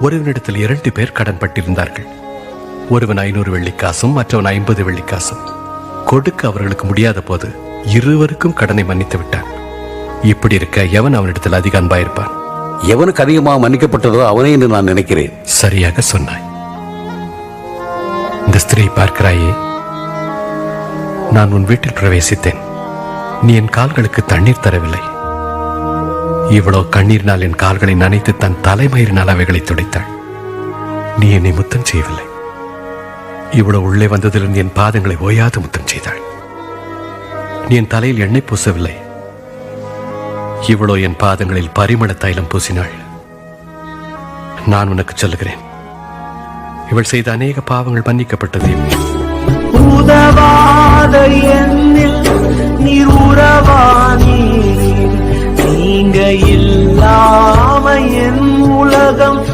ஒருவனிடத்தில் 2 பேர் கடன் பட்டிருந்தார்கள். ஒருவன் 500 வெள்ளிக்காசும் மற்றவன் 50 வெள்ளிக்காசும். கொடுக்க அவர்களுக்கு முடியாத போது இருவருக்கும் கடனை மன்னித்து விட்டான். இப்படி இருக்க எவன் அவனிடத்தில் அதிக அன்பாயிருப்பான்? எவனுக்கு அதிகமாக மன்னிக்கப்பட்டதோ அவனே என்று நான் நினைக்கிறேன். சரியாக சொன்னாய். இந்த ஸ்திரீ பார்க்கிறாயே, நான் உன் வீட்டில் பிரவேசித்தேன். நீ என் கால்களுக்கு தண்ணீர் தரவில்லை. இவ்வளவு கண்ணீரினால் என் கால்களை நனைத்து தன் தலைமயிரினால் அவைகளை துடைத்தாள். நீ என்னை முத்தம் செய்யவில்லை. இவ்வளவு உள்ளே வந்ததிலிருந்து என் பாதங்களை ஓயாது முத்தம் செய்தாள். நீ என் தலையில் எண்ணெய் பூசவில்லை. இவ்வளோ என் பாதங்களில் பரிமள தைலம் பூசினாள். நான் உனக்கு சொல்லுகிறேன், இவள் செய்த அநேக பாவங்கள் மன்னிக்கப்பட்டது. உதவாத என்னில் நீர் உறவானி, நீங்க இல்லாம என் உலகம்